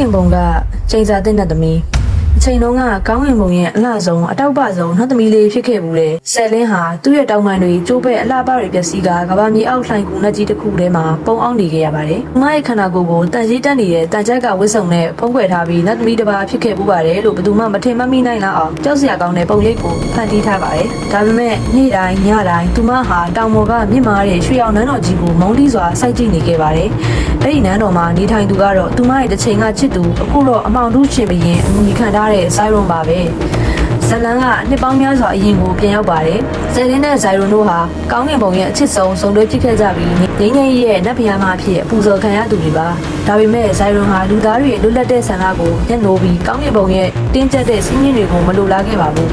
ငင်ဘုံကချိန်စာတဲ့နတ်သမီးအချိန်လုံးကကောင်းငင်ဘုံရဲ့အလှဆုံးအတောက်ပဆုံးနှတ်သမီးလေးဖြစ်ခဲ့ဘူးလေဆယ်လင်းဟာသူ့ရဲ့တောင်ပန်တွေကျိုးပဲ့အလှပတွေပျက်စီးကကဘာမြေအောက်လှိုင်ကူနှက်ကြီးတစ်ခုထဲမှာပုံအောင်နေခဲ့ရပါတယ်။မရဲ့ခန္ဓာကိုယ်ကိုတန်ကြီးတက်နေတဲ့တန်ကြက်ကဝစ်စုံနဲ့ဖုံးကွယ်ထားပြီးနှတ်သမီးတစ်ပါးဖြစ်ခဲ့ပူပါတယ်လို့ဘယ်သူမှမထင်မှတ်မိနိုင်လောက်အောင်ကြောက်စရာကောင်းတဲ့ပုံရိပ်ကိုဖန်တီးထားပါတယ်။ဒါပေမဲ့နေ့တိုင်းညတိုင်းသူမဟာတောင်ပေါ်ကမြင့်မားတဲ့ရွှေအောင်နန်းတော်ကြီးကိုမုန်းတီးစွာစိုက်ကြည့်နေခဲ့ပါတယ်။အဲ့ဒီနန်းတော်မှာနေထိုင်သူကတော့သူမရဲ့တစ်ချိန်ကချစ်သူအခုတော့အမောင်တုရှင်ဘရင်အမူခံထားတဲ့ဇိုင်ရွန်ပါပဲဇလန်ကနှစ်ပေါင်းများစွာအရင်ကိုပြန်ရောက်ပါတယ်ဇယ်လင်းနဲ့ဇိုင်ရွန်တို့ဟာကောင်းကင်ဘုံရဲ့အချစ်ဆုံးဆုံတွဲဖြစ်ခဲ့ကြပြီးငိမ့်ငိမ့်ရဲ့နတ်ဖျားမဖြစ်အပူဇော်ခံရသူတွေပါဒါပေမဲ့ဇိုင်ရွန်ဟာလူသားတွေလွတ်လပ်တဲ့ဆန္ဒကိုညှို့ပြီးကောင်းကင်ဘုံရဲ့တင်းကျပ်တဲ့စီးမြင့်တွေကိုမလိုလားခဲ့ပါဘူး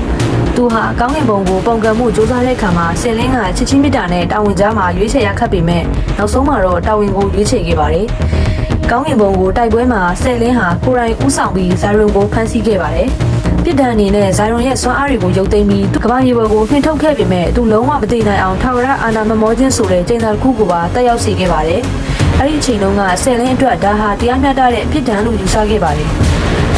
သူဟာကောင်းကင်ဘုံကိုပုံကံမှုစူးစမ်းတဲ့အခါမှာဆယ်လင်းကချစ်ချင်းမြတ်တာနဲ့တာဝန်ကြားမှာရွေးချယ်ရခတ်ပေမဲ့နောက်ဆုံးမှာတော့တာဝန်ကိုရွေးချယ်ခဲ့ပါတယ်ကောင်းကင်ဘုံကိုတိုက်ပွဲမှာဆယ်လင်းဟာကိုရိုင်းဦးဆောင်ပြီးဇိုင်ရွန်ကိုဖမ်းဆီးခဲ့ပါတယ်ပြစ်ဒဏ်အနေနဲ့ဇိုင်ရွန်ရဲ့စွမ်းအားတွေကိုရုပ်သိမ်းပြီးကမ္ဘာမြေပေါ်ကိုနှင်ထုတ်ခဲ့ပေမဲ့သူလုံးဝမသိနိုင်အောင်ထာဝရအာဏာမမောခြင်းဆိုတဲ့ကျင်းသားတစ်ခုကိုပါတက်ရောက်စေခဲ့ပါတယ်အဲ့ဒီအချိန်တုန်းကဆယ်လင်းအတွက်ဒါဟာတရားမျှတတဲ့အဖြစ်ဒဏ်လို့ယူဆခဲ့ပါတယ်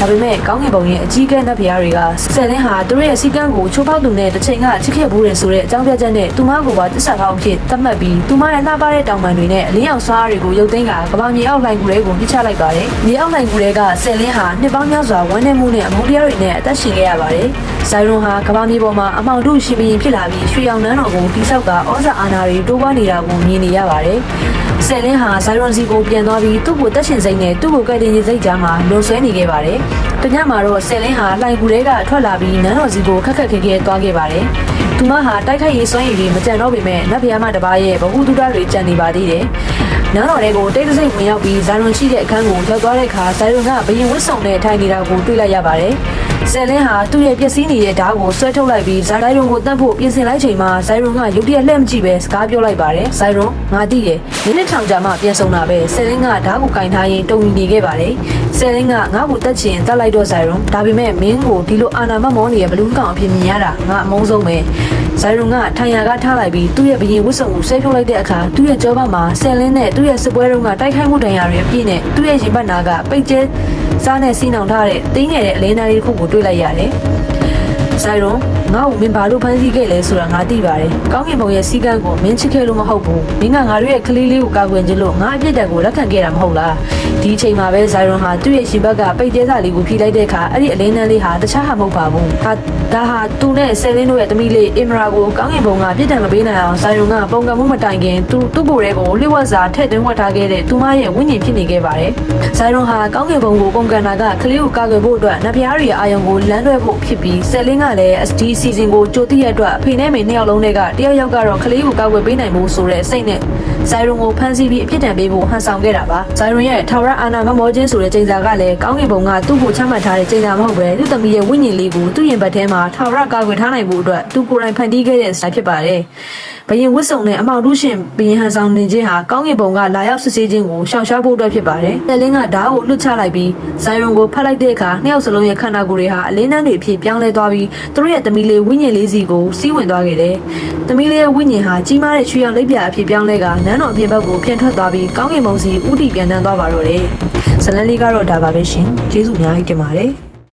ဒါပေမဲ့ကောင်းကင်ဘုံရဲ့အကြီးကဲနတ်ဖျားတွေကဆယ်လင်းဟာသူတို့ရဲ့စီကံကိုချိုးဖောက်သူနဲ့တစ်ချိန်ကချစ်ခဲ့ဘူးတယ်ဆိုတဲ့အကြောင်းပြချက်နဲ့သူမကိုပါတစ္ဆာထောင်းဖြစ်သတ်မှတ်ပြီးသူမရဲ့လှပတဲ့တောင်ပန်တွေနဲ့အလင်းအောင်စွားတွေကိုရုပ်သိမ်းကကဘာမြေအောက်လှိုင်ကူတွေကိုပြစ်ချလိုက်ပါတယ်။မြေအောက်လှိုင်ကူတွေကဆယ်လင်းဟာနှစ်ပေါင်းများစွာဝမ်းနည်းမှုနဲ့အမုန်းတရားတွေနဲ့အသက်ရှင်ခဲ့ရပါတယ်။ဇိုင်ရွန်ဟာကဘာမြေပေါ်မှာအမောင်တုရှင်ဘရင်ဖြစ်လာပြီးရွှေရောင်နန်းတော်ကိုတိဆောက်ကဩဇာအာဏာတွေတိုးပွားနေတာကိုမြင်နေရပါတယ်။ဆယ်လင်းဟာဇိုင်ရွန်စီကိုပြန်သွားပြီးသူ့ကိုတက်ရှင်စိတ်နဲ့သူ့ကိုကယ်တင်စိတ်ကြားမှာလွန်ဆွဲနေခဲ့ပါတယ်။တညမှာတော့ဆယ်လင်းဟာလှိုင်ကူတွေကထွက်လာပြီးနန်းတော်စီကိုခက်ခက်ခဲခဲသွားခဲ့ပါတယ်။သူမဟာတိုက်ခိုက်ရေးစွမ်းရည်တွေမကြံတော့ပေမဲ့နတ်ဖျားမတစ်ပါးရဲ့ဗဟုသုတတွေကြံနေပါသေးတယ်။နန်းတော်တွေကိုတိတ်တဆိတ်ဝင်ရောက်ပြီးဇိုင်ရွန်ရှိတဲ့အခန်းကိုရောက်သွားတဲ့အခါဇိုင်ရွန်ကဘရင်ဝတ်ဆောင်နဲ့ထိုင်နေတာကိုတွေ့လိုက်ရပါတယ်။ဆယ်လင်းဟာသူ့ရဲ့ပျက်စီးနေတဲ့ဓာတ်ကိုဆွဲထုတ်လိုက်ပြီးဇိုင်ရွန်ကိုတတ်ဖို့ပြင်ဆင်လိုက်ချိန်မှာဇိုင်ရွန်ကရုတ်တရက်လှည့်မကြည့်ပဲစကားပြောလိုက်ပါတယ်။ဇိုင်ရွန်ငါသိတယ်။မိနစ်ထောင်ကြာမှပြန်ဆုံတာပဲဆယ်လင်းကဓာတ်ကိုကင်ထားရင်တုံနေခဲ့ပါတယ်။ဆယ်လင်းကငါ့ကိုတတ်ချင်တတ်လိုက်တော့ဇိုင်ရွန်ဒါပေမဲ့မင်းကိုဒီလိုအာဏာမမောနေတဲ့ဘလူးကောင်အဖြစ်မြင်ရတာငါအမုန်းဆုံးပဲဇိုင်ရွန်ကထိုင်ရာကထားလိုက်ပြီးသူ့ရဲ့ဘရင်ဝတ်စုံကိုဆွဲဖြုတ်လိုက်တဲ့အခါသူ့ရဲ့ကြောဘမှာဆယ်လင်းနဲ့သူ့ရဲ့စစ်ပွဲတုန်းကတိုက်ခိုက်မှုဒဏ်ရာတွေအပြည့်နဲ့သူ့ရဲ့ရင်ဘတ်နာကပိတ်ကျဲစားနဲ့စီးနှောင်ထားတဲ့တင်းငယ်တဲ့အလင်းသားလေးတစ်ခုကိုတွေ့လိုက်ရတယ်ဇိုင်ရွန်ငါ့ကိုမင်းဘာလို့ဖမ်းဆီးခဲ့လဲဆိုတာငါသိပါတယ်။ကောင်းကင်ဘုံရဲ့စီကံကိုမင်းချစ်ခဲ့လို့မဟုတ်ဘူး။မင်းကငါတို့ရဲ့ကလေးလေးကိုကာကွယ်ခြင်းလို့ငါအပြစ်တက်ကိုလက်ခံခဲ့တာမဟုတ်လား။ဒီအချိန်မှာပဲဇိုင်ရွန်ဟာသူ့ရဲ့ရှင်ဘက်ကပိတ်ကျဲစာလေးကိုဖြီးလိုက်တဲ့အခါအဲ့ဒီအလင်းတန်းလေးဟာတခြားဟာမဟုတ်ပါဘူး။ဒါဟာသူနဲ့ဆယ်လင်းတို့ရဲ့သမီးလေးအင်မရာကိုကောင်းကင်ဘုံကပြစ်ဒဏ်မပေးနိုင်အောင်ဇိုင်ရွန်ကပုံကံမှုမတိုင်ခင်သူ့ကိုယ်တွေကိုလျှို့ဝှက်စာထည့်သွင်းဝတ်ထားခဲ့တဲ့သူမရဲ့ဝိညာဉ်ဖြစ်နေခဲ့ပါတယ်။ဇိုင်ရွန်ဟာကောင်းကင်ဘုံကိုပုံကံတာကကလေးကိုကာကွယ်ဖို့အတွက်နတ်ဖျားတွေရဲ့အာယုံကိုလမ်းလွှဲဖို့ဖြစ်ပြီးဆယ်လင်းကလည်း SD စီစဉ်ကိုကြိုသိရအတွက်အဖေနဲ့မေနှစ်ယောက်လုံးတွေကတယောက်ယောက်ကတော့ကလေးကိုကာကွယ်ပေးနိုင်ဖို့ဆိုတဲ့စိတ်နဲ့ဇိုင်ရွန်ကိုဖမ်းဆီးပြီးအပြစ်ဒဏ်ပေးဖို့ဟန်ဆောင်ခဲ့တာပါဇိုင်ရွန်ရဲ့ထာဝရအာဏာမမောခြင်းဆိုတဲ့ချိန်စာကလည်းကောင်းကင်ဘုံကသူ့ကိုချမှတ်ထားတဲ့ချိန်စာမဟုတ်ပဲသူ့သမီးရဲ့ဝိညာဉ်လေးကိုသူ့ရင်ဘတ်ထဲမှာထာဝရကာကွယ်ထားနိုင်ဖို့အတွက်သူကိုယ်တိုင်ဖန်တီးခဲ့တဲ့စာဖြစ်ပါတယ်ဘရင်ဝတ်စုံနဲ့အမောင်တုရှင်ဘရင်ဟန်ဆောင်နေခြင်းဟာကောင်းကင်ဘုံကလာရောက်စစ်ဆေးခြင်းကိုရှောင်ရှားဖို့အတွက်ဖြစ်ပါတယ်။တယ်လင်းကဓာတ်ကိုလွတ်ချလိုက်ပြီးဇိုင်ရွန်ကိုဖတ်လိုက်တဲ့အခါနှစ်ယောက်စလုံးရဲ့ခန္ဓာကိုယ်တွေဟာအလင်းတန်းတွေအဖြစ်ပြောင်းလဲသွားပြီးသူတို့ရဲ့သမီးလေးဝိညာဉ်လေးစီကိုစီးဝင်သွားခဲ့တယ်။သမီးလေးရဲ့ဝိညာဉ်ဟာကြီးမားတဲ့ချွေရောင်လိပ်ပြာအဖြစ်ပြောင်းလဲကနန်းတော်အပြင်ဘက်ကိုပြန်ထွက်သွားပြီးကောင်းကင်ဘုံစီဥတီပြန်တန်းသွားပါတော့တယ်။ဇလန်လေးကတော့ဒါပါပဲရှင်။ကျေးဇူးအများကြီးတင်ပါတယ်။